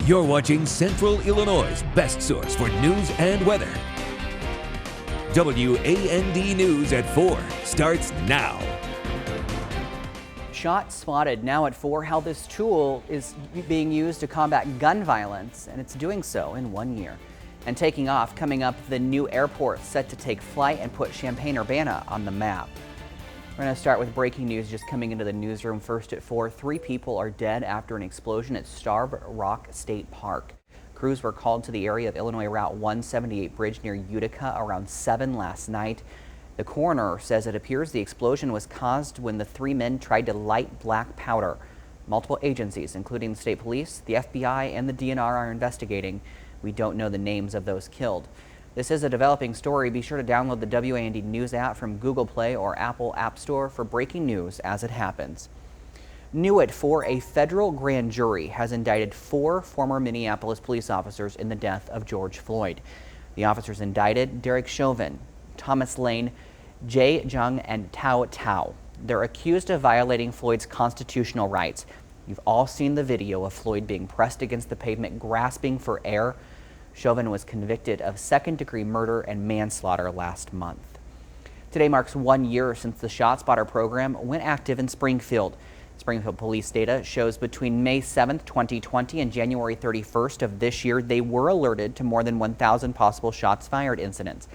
You're watching Central Illinois' best source for news and weather. WAND News at 4 starts now. Shot spotted now at 4, how this tool is being used to combat gun violence, and it's doing so in 1 year. And taking off, coming up, the new airport set to take flight and put Champaign-Urbana on the map. We're going to start with breaking news just coming into the newsroom first at 4. 3 people are dead after an explosion at Starved Rock State Park. Crews were called to the area of Illinois Route 178 bridge near Utica around 7 last night. The coroner says it appears the explosion was caused when the 3 men tried to light black powder. Multiple agencies, including the state police, the FBI, and the DNR are investigating. We don't know the names of those killed. This is a developing story. Be sure to download the WAND News app from Google Play or Apple App Store for breaking news as it happens. New at 4, a federal grand jury has indicted 4 former Minneapolis police officers in the death of George Floyd. The officers indicted: Derek Chauvin, Thomas Lane, Jae Jung, and Tao Tao. They're accused of violating Floyd's constitutional rights. You've all seen the video of Floyd being pressed against the pavement, grasping for air. Chauvin was convicted of second-degree murder and manslaughter last month. Today marks 1 year since the ShotSpotter program went active in Springfield. Springfield police data shows between May 7th, 2020 and January 31st of this year, they were alerted to more than 1,000 possible shots fired incidents.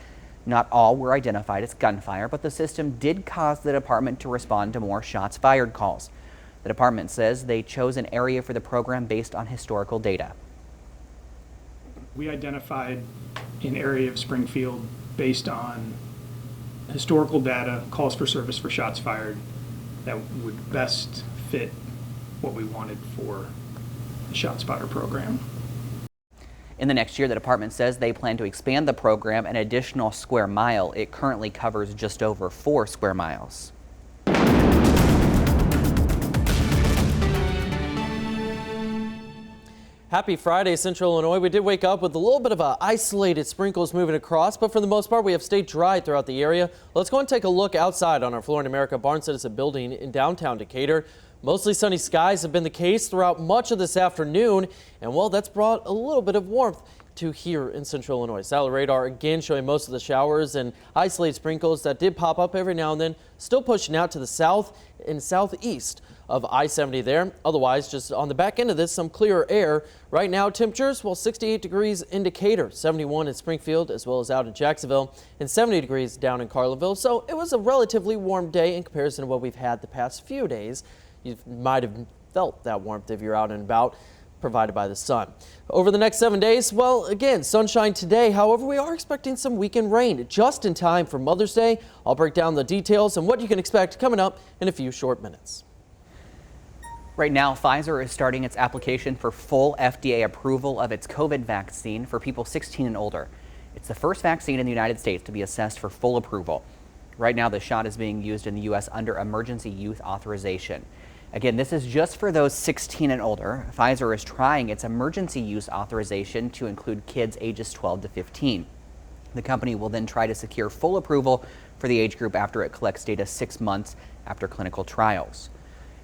Not all were identified as gunfire, but the system did cause the department to respond to more shots fired calls. The department says they chose an area for the program based on historical data. We identified an area of Springfield based on historical data, calls for service for shots fired, that would best fit what we wanted for the ShotSpotter program. In the next year, the department says they plan to expand the program an additional square mile. It currently covers just over 4 square miles. Happy Friday, Central Illinois. We did wake up with a little bit of isolated sprinkles moving across, but for the most part, we have stayed dry throughout the area. Let's go and take a look outside on our Flooring America Barn Citizen building in downtown Decatur. Mostly sunny skies have been the case throughout much of this afternoon, and well, that's brought a little bit of warmth to here in Central Illinois. Satellite radar again showing most of the showers and isolated sprinkles that did pop up every now and then, still pushing out to the south and southeast of I-70 there. Otherwise, just on the back end of this, some clearer air. Right now, temperatures, well, 68 degrees in Decatur, 71 in Springfield, as well as out in Jacksonville, and 70 degrees down in Carlinville. So it was a relatively warm day in comparison to what we've had the past few days. You might have felt that warmth if you're out and about, provided by the sun. Over the next 7 days, well, again, sunshine today. However, we are expecting some weekend rain just in time for Mother's Day. I'll break down the details and what you can expect coming up in a few short minutes. Right now, Pfizer is starting its application for full FDA approval of its COVID vaccine for people 16 and older. It's the first vaccine in the United States to be assessed for full approval. Right now, the shot is being used in the U.S. under emergency use authorization. Again, this is just for those 16 and older. Pfizer is trying its emergency use authorization to include kids ages 12 to 15. The company will then try to secure full approval for the age group after it collects data 6 months after clinical trials.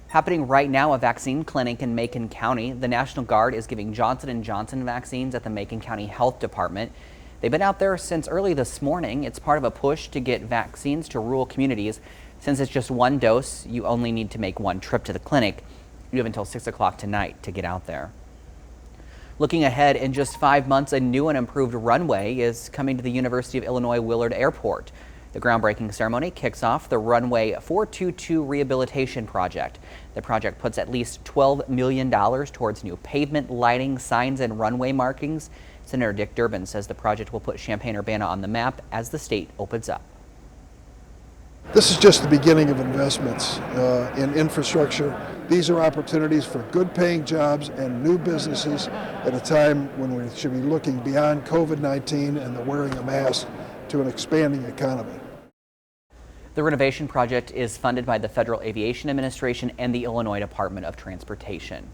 Happening right now, a vaccine clinic in Macon County. The National Guard is giving Johnson & Johnson vaccines at the Macon County Health Department. They've been out there since early this morning. It's part of a push to get vaccines to rural communities. Since it's just 1 dose, you only need to make 1 trip to the clinic. You have until 6 o'clock tonight to get out there. Looking ahead, in just 5 months, a new and improved runway is coming to the University of Illinois Willard Airport. The groundbreaking ceremony kicks off the Runway 422 Rehabilitation Project. The project puts at least $12 million towards new pavement, lighting, signs, and runway markings. Senator Dick Durbin says the project will put Champaign-Urbana on the map as the state opens up. This is just the beginning of investments in infrastructure. These are opportunities for good-paying jobs and new businesses at a time when we should be looking beyond COVID-19 and the wearing a mask to an expanding economy. The renovation project is funded by the Federal Aviation Administration and the Illinois Department of Transportation.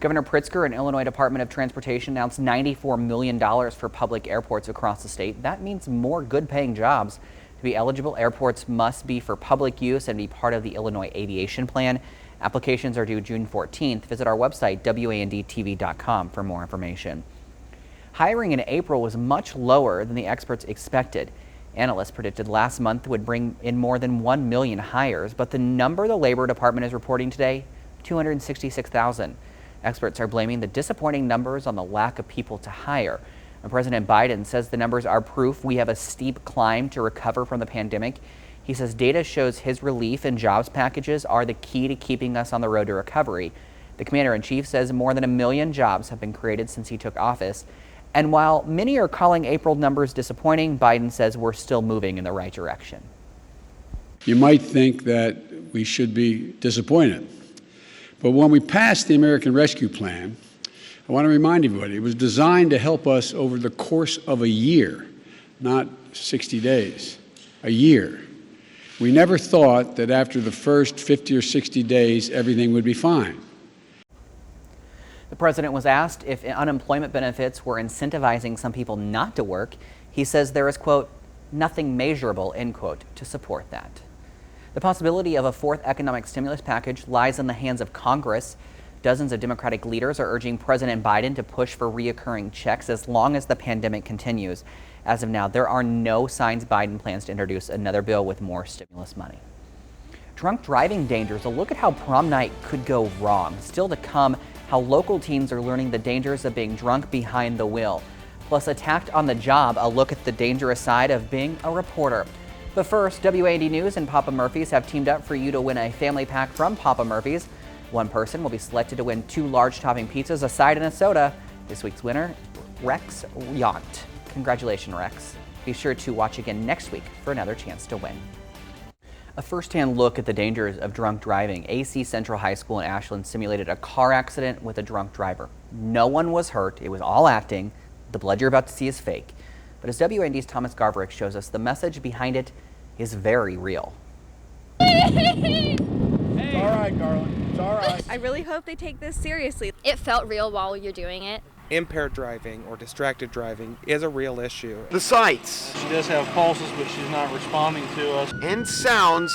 Governor Pritzker and Illinois Department of Transportation announced $94 million for public airports across the state. That means more good-paying jobs. To be eligible, airports must be for public use and be part of the Illinois Aviation Plan. Applications are due June 14th. Visit our website, wandtv.com, for more information. Hiring in April was much lower than the experts expected. Analysts predicted last month would bring in more than 1 million hires, but the number the Labor Department is reporting today, 266,000. Experts are blaming the disappointing numbers on the lack of people to hire. And President Biden says the numbers are proof we have a steep climb to recover from the pandemic. He says data shows his relief and jobs packages are the key to keeping us on the road to recovery. The commander-in-chief says more than 1 million jobs have been created since he took office. And while many are calling April numbers disappointing, Biden says we're still moving in the right direction. You might think that we should be disappointed. But when we passed the American Rescue Plan, I want to remind everybody, it was designed to help us over the course of a year, not 60 days, a year. We never thought that after the first 50 or 60 days, everything would be fine. The president was asked if unemployment benefits were incentivizing some people not to work. He says there is, quote, nothing measurable, end quote, to support that. The possibility of a fourth economic stimulus package lies in the hands of Congress. Dozens of Democratic leaders are urging President Biden to push for reoccurring checks as long as the pandemic continues. As of now, there are no signs Biden plans to introduce another bill with more stimulus money. Drunk driving dangers, a look at how prom night could go wrong. Still to come, how local teens are learning the dangers of being drunk behind the wheel. Plus, attacked on the job, a look at the dangerous side of being a reporter. But first, WAND News and Papa Murphy's have teamed up for you to win a family pack from Papa Murphy's. One person will be selected to win 2 large topping pizzas, a side, and a soda. This week's winner, Rex Yount. Congratulations, Rex. Be sure to watch again next week for another chance to win. A first-hand look at the dangers of drunk driving. AC Central High School in Ashland simulated a car accident with a drunk driver. No one was hurt. It was all acting. The blood you're about to see is fake. But as WAND's Thomas Garverick shows us, the message behind it is very real. It's all right, darling. It's all right. I really hope they take this seriously. It felt real while you're doing it. Impaired driving or distracted driving is a real issue. The sights. She does have pulses, but she's not responding to us. And sounds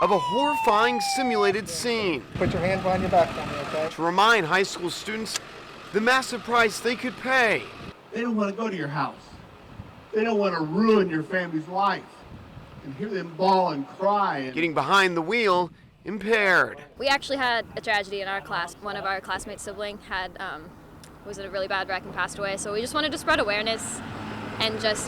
of a horrifying simulated scene. Put your hands behind your back for me, okay? To remind high school students the massive price they could pay. They don't want to go to your house. They don't want to ruin your family's life and hear them bawl and cry. Getting behind the wheel impaired. We actually had a tragedy in our class. One of our classmates' sibling was in a really bad wreck and passed away. So we just wanted to spread awareness and just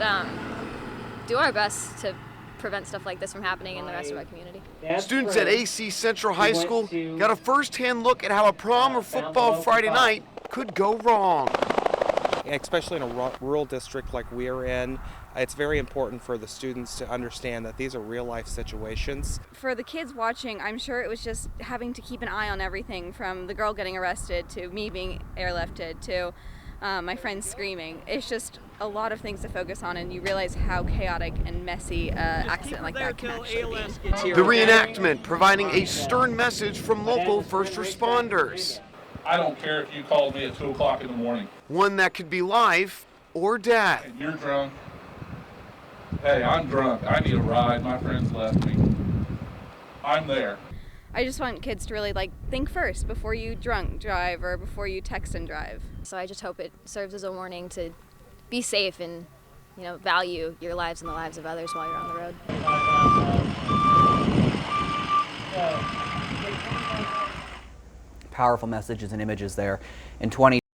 do our best to prevent stuff like this from happening in the rest of our community. Students at AC Central High School got a first-hand look at how a prom or football Friday night could go wrong. Especially in a rural district like we're in, it's very important for the students to understand that these are real-life situations. For the kids watching, I'm sure it was just having to keep an eye on everything, from the girl getting arrested to me being airlifted to my friends screaming. It's just a lot of things to focus on, and you realize how chaotic and messy an accident like that can actually be. The reenactment providing a stern message from local first responders. I don't care if you called me at 2 o'clock in the morning. One that could be life or death. And you're drunk. Hey, I'm drunk. I need a ride. My friends left me. I'm there. I just want kids to really think first before you drunk drive or before you text and drive. So I just hope it serves as a warning to be safe and, value your lives and the lives of others while you're on the road. Powerful messages and images there. In